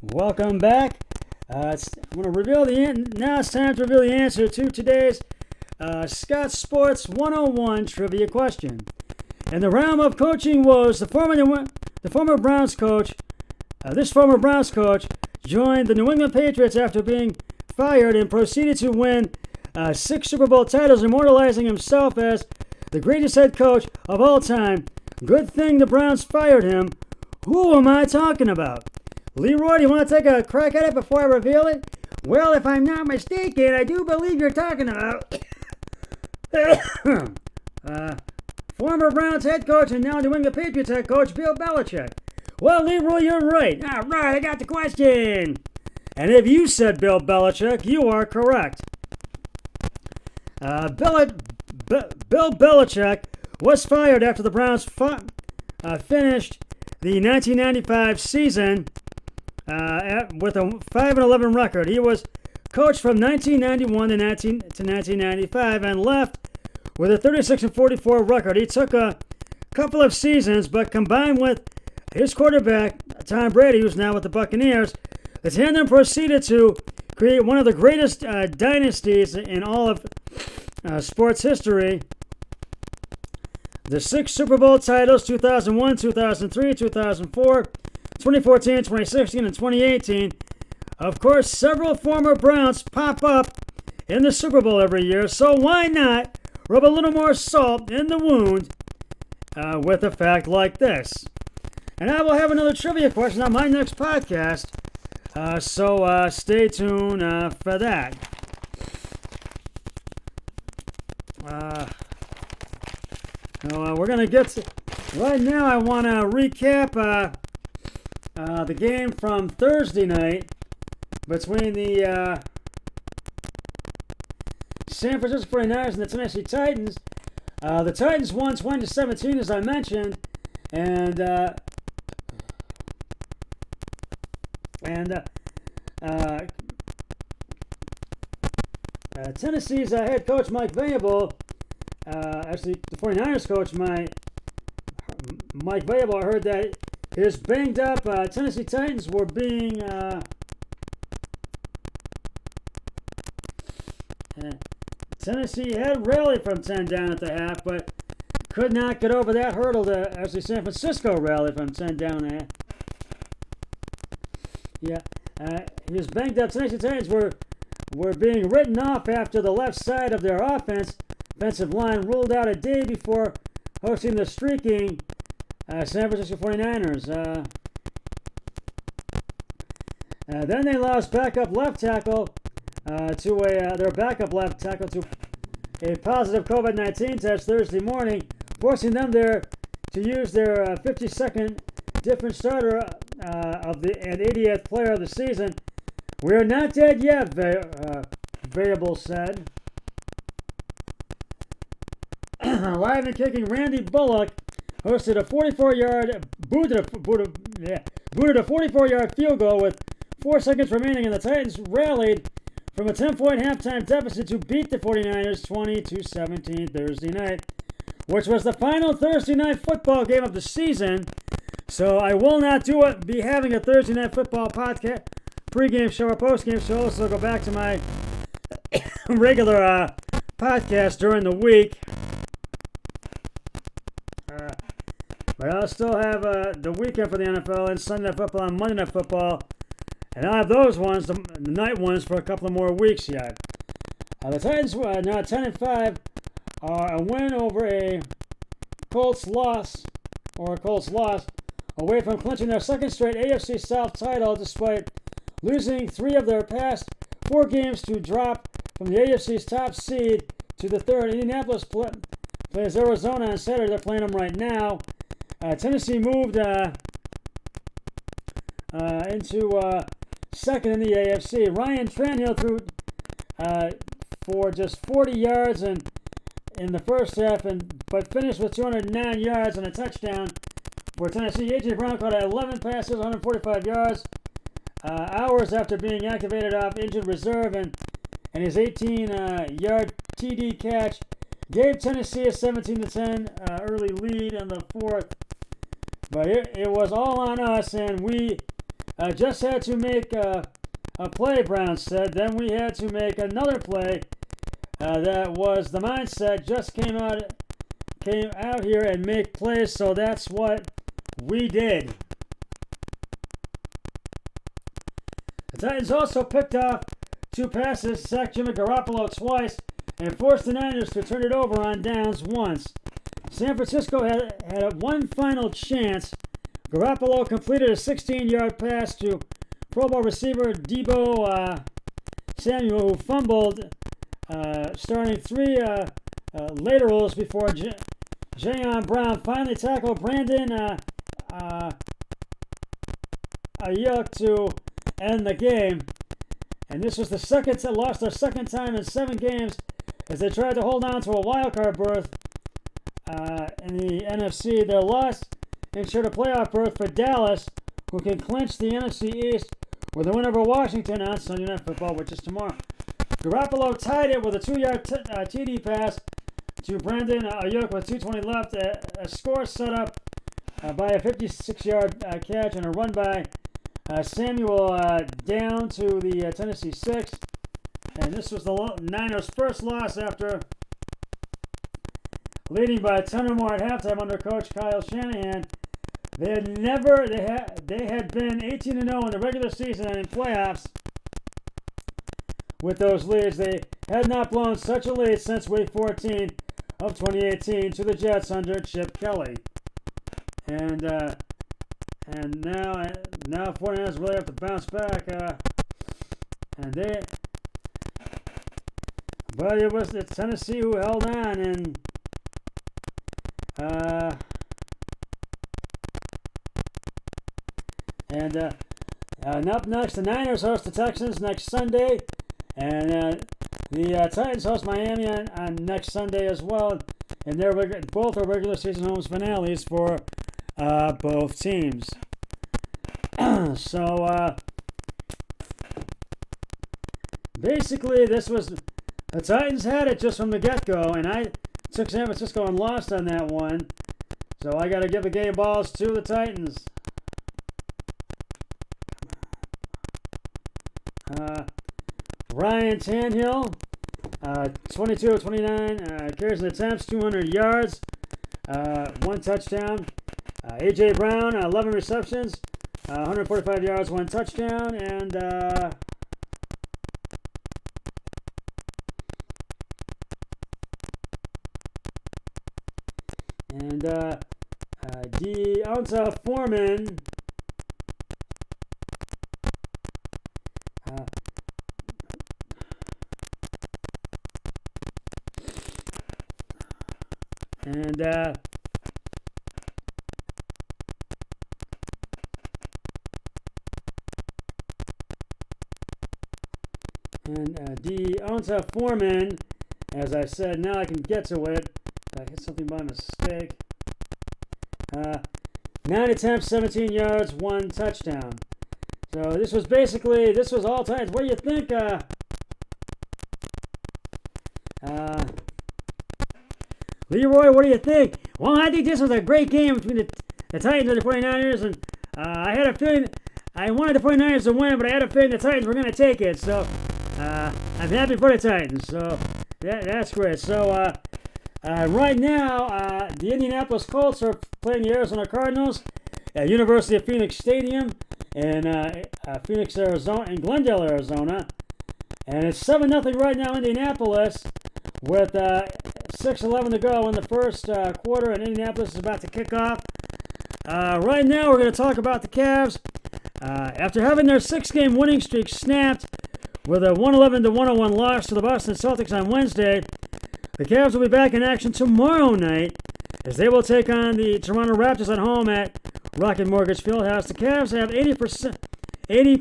Welcome back. I'm going to reveal now it's time to reveal the answer to today's Scott Sports 101 trivia question. In the realm of coaching woes, the former Browns coach, this former Browns coach joined the New England Patriots after being fired and proceeded to win 6 Super Bowl titles, immortalizing himself as the greatest head coach of all time. Good thing the Browns fired him. Who am I talking about? Leroy, do you want to take a crack at it before I reveal it? Well, if I'm not mistaken, I do believe you're talking about former Browns head coach and now New England Patriots head coach Bill Belichick. Well, Leroy, you're right. All right, I got the question. And if you said Bill Belichick, you are correct. Bill Belichick was fired after the Browns finished the 1995 season with a 5-11 record. He was coached from 1991 to 1995 and left with a 36-44 record. He took a couple of seasons, but combined with his quarterback, Tom Brady, who's now with the Buccaneers, the tandem proceeded to create one of the greatest dynasties in all of sports history. The 6 Super Bowl titles, 2001, 2003, 2004, 2014, 2016, and 2018. Of course, several former Browns pop up in the Super Bowl every year, so why not rub a little more salt in the wound with a fact like this? And I will have another trivia question on my next podcast, so stay tuned for that. We're going to get to... Right now, I want to recap the game from Thursday night between the San Francisco 49ers and the Tennessee Titans. The Titans won 20-17, as I mentioned, and Tennessee's head coach Mike Vrabel, actually the 49ers coach Mike Vrabel, I heard that his banged up Tennessee Titans were being Tennessee had rallied from 10 down at the half, but could not get over that hurdle to actually San Francisco rallied from 10 down at half. Yeah, his banged up Tennessee Titans were being written off after the left side of their offensive line ruled out a day before hosting the streaking San Francisco 49ers. Then they lost backup left tackle their backup left tackle to a positive COVID-19 test Thursday morning, forcing them to use their 52nd different starter and 80th player of the season. We are not dead yet, Vrabel said. Live and kicking Randy Bullock hosted a booted a 44-yard field goal with 4 seconds remaining, and the Titans rallied from a 10-point halftime deficit to beat the 49ers 20-17 Thursday night, which was the final Thursday night football game of the season. So I will not be having a Thursday night football podcast, pregame show or postgame show, so I'll go back to my regular podcast during the week. But I'll still have the weekend for the NFL and Sunday Night Football and Monday Night Football. And I'll have those ones, the night ones, for a couple of more weeks yet. The Titans now 10-5 are a win over a Colts loss away from clinching their second straight AFC South title, despite losing 3 of their past 4 games to drop from the AFC's top seed to the third. Indianapolis plays Arizona on Saturday. They're playing them right now. Tennessee moved into second in the AFC. Ryan Tannehill threw for just 40 yards in the first half, but finished with 209 yards and a touchdown for Tennessee. A.J. Brown caught 11 passes, 145 yards, hours after being activated off injured reserve, and his 18-yard TD catch gave Tennessee a 17-10 early lead in the fourth. But it was all on us, and we just had to make a play, Brown said. Then we had to make another play. That was the mindset. Just came out here and make plays, so that's what we did. The Titans also picked off 2 passes, sacked Jimmy Garoppolo twice, and forced the Niners to turn it over on downs once. San Francisco had one final chance. Garoppolo completed a 16-yard pass to Pro Bowl receiver Deebo Samuel, who fumbled, starting 3 laterals before Jayon Brown finally tackled Brandon Ayuk to end the game. And this was lost their second time in 7 games as they tried to hold on to a wildcard berth in the NFC. Their loss ensured a playoff berth for Dallas, who can clinch the NFC East with a win over Washington on Sunday Night Football, which is tomorrow. Garoppolo tied it with a 2-yard TD pass to Brandon Ayuk with 2:20 left. A score set up by a 56-yard catch and a run by Samuel down to the Tennessee 6. And this was the Niners' first loss after leading by 10 or more at halftime under coach Kyle Shanahan. They had been 18-0 in the regular season and in playoffs with those leads. They had not blown such a lead since Week 14 of 2018 to the Jets under Chip Kelly. And now 49ers really have to bounce back. But it was Tennessee who held on, and up next, the Niners host the Texans next Sunday, and the Titans host Miami on next Sunday as well, and both are regular season home finales for both teams. So basically, this was the Titans had it just from the get-go, and I took San Francisco and lost on that one. So I got to give the game balls to the Titans. Ryan Tannehill, 22 of 29 carries and attempts, 200 yards, 1 touchdown. A.J. Brown, 11 receptions, 145 yards, 1 touchdown, and D'Onta Foreman, D'Onta Foreman, as I said, now I can get to it. I hit something by mistake. 9 attempts, 17 yards, 1 touchdown. So this was all Titans. What do you think? Leroy, what do you think? Well, I think this was a great game between the Titans and the 49ers, and I had a feeling I wanted the 49ers to win, but I had a feeling the Titans were going to take it. So I'm happy for the Titans. So that's great. So right now, the Indianapolis Colts are playing the Arizona Cardinals at University of Phoenix Stadium in Phoenix, Arizona, in Glendale, Arizona. And it's 7-0 right now, Indianapolis, with 6:11 to go in the first quarter, and Indianapolis is about to kick off. Right now, we're going to talk about the Cavs. After having their 6-game winning streak snapped with a 111-101 loss to the Boston Celtics on Wednesday, the Cavs will be back in action tomorrow night as they will take on the Toronto Raptors at home at Rocket Mortgage Fieldhouse. The Cavs have 80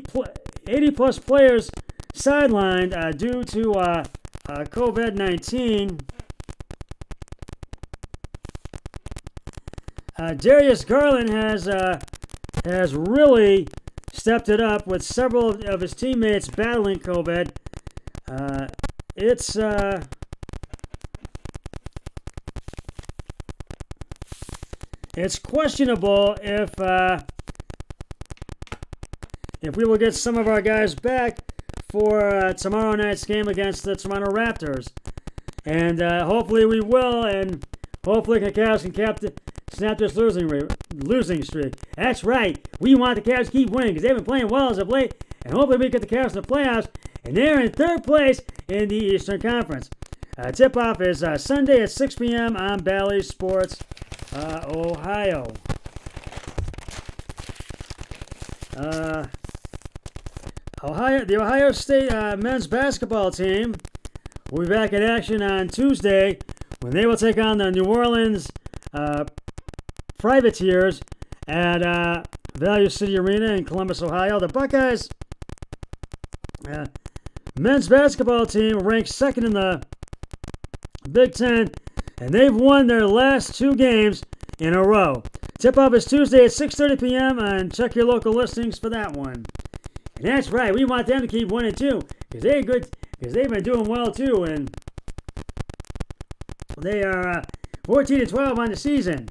plus players sidelined due to COVID-19. Darius Garland has really stepped it up with several of his teammates battling COVID. It's questionable if if we will get some of our guys back for tomorrow night's game against the Toronto Raptors. And hopefully we will, and hopefully the Cavs can snap this losing streak. That's right. We want the Cavs to keep winning because they've been playing well as of late, and hopefully we get the Cavs in the playoffs, and they're in third place in the Eastern Conference. Tip-off is Sunday at 6 p.m. on Bally Sports, Ohio. The Ohio State men's basketball team will be back in action on Tuesday when they will take on the New Orleans Privateers at Value City Arena in Columbus, Ohio. The Buckeyes men's basketball team ranks second in the Big Ten, and they've won their last 2 games in a row. Tip-off is Tuesday at 6:30 p.m. and check your local listings for that one. And that's right, we want them to keep winning too, because they're good, because they've been doing well too, and they are 14-12 on the season.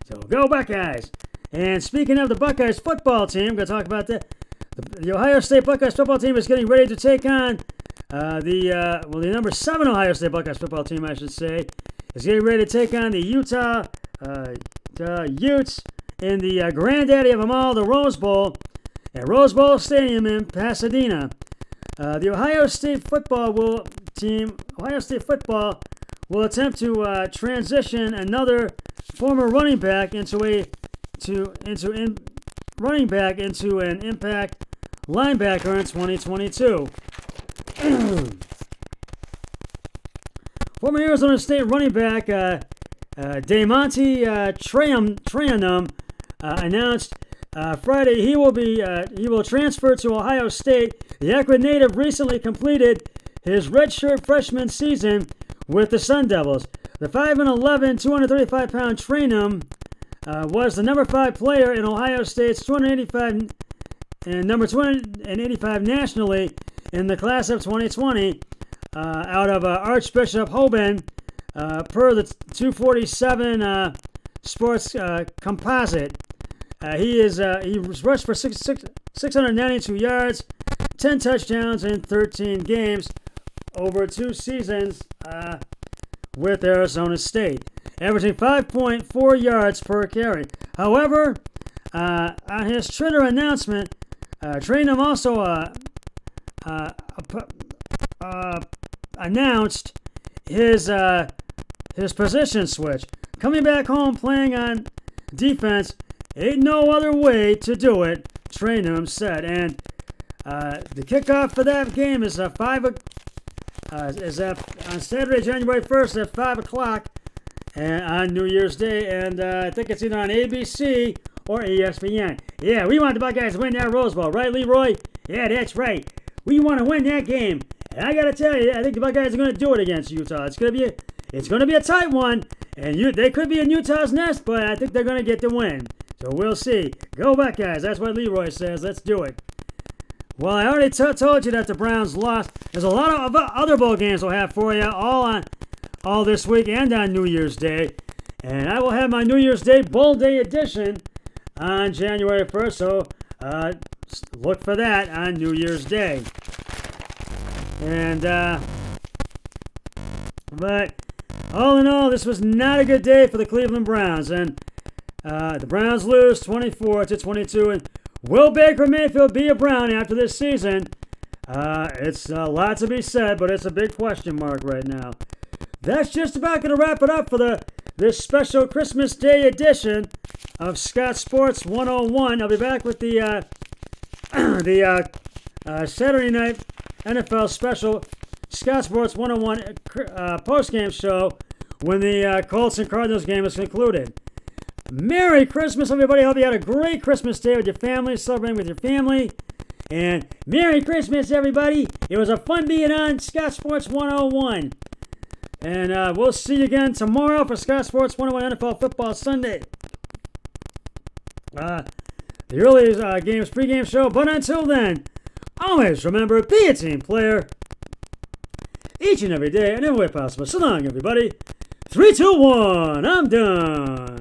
So go Buckeyes! And speaking of the Buckeyes football team, I'm going to talk about that. The Ohio State Buckeyes football team is getting ready to take on the number 7 Ohio State Buckeyes football team, I should say, is getting ready to take on the Utah Utes in the granddaddy of them all, the Rose Bowl, at Rose Bowl Stadium in Pasadena. The Ohio State football will attempt to transition another former running back into an impact linebacker in 2022. Former Arizona State running back DeMonte Trayanum announced Friday he will transfer to Ohio State. The Akron native recently completed his redshirt freshman season with the Sun Devils. The 5'11", 235-pound Trayanum was the number 5 player in Ohio State's 285 and number 285 nationally in the class of 2020 out of Archbishop Hoban per the 247 Sports Composite. He rushed for 692 yards, 10 touchdowns in 13 games over 2 seasons with Arizona State, averaging 5.4 yards per carry. However, on his Twitter announcement, Trayanum also announced his position switch. Coming back home playing on defense ain't no other way to do it, Trayanum said. And the kickoff for that game is on Saturday, January 1st at 5 o'clock on New Year's Day. And I think it's either on ABC or ESPN. Yeah, we want the Buckeyes to win that Rose Bowl, right, Leroy? Yeah, that's right. We want to win that game. And I got to tell you, I think the Buckeyes are going to do it against Utah. It's going to be a tight one, and they could be in Utah's nest, but I think they're going to get the win. So we'll see. Go Buckeyes. That's what Leroy says. Let's do it. Well, I already told you that the Browns lost. There's a lot of other bowl games we'll have for you all this week and on New Year's Day. And I will have my New Year's Day Bowl Day edition on January 1st, so look for that on New Year's Day. And, but all in all, this was not a good day for the Cleveland Browns. And the Browns lose 24-22. And will Baker Mayfield be a Brown after this season? It's a lot to be said, but it's a big question mark right now. That's just about going to wrap it up for this special Christmas Day edition of Scott Sports 101. I'll be back with the Saturday night NFL special Scott Sports 101 post-game show when the Colts and Cardinals game is concluded. Merry Christmas, everybody. I hope you had a great Christmas day with your family, celebrating with your family. And Merry Christmas, everybody. It was a fun being on Scott Sports 101. And we'll see you again tomorrow for Scott Sports 101 NFL Football Sunday. The early games pregame show. But until then, always remember, be a team player each and every day and every way possible. So long, everybody. 3, 2, 1. I'm done.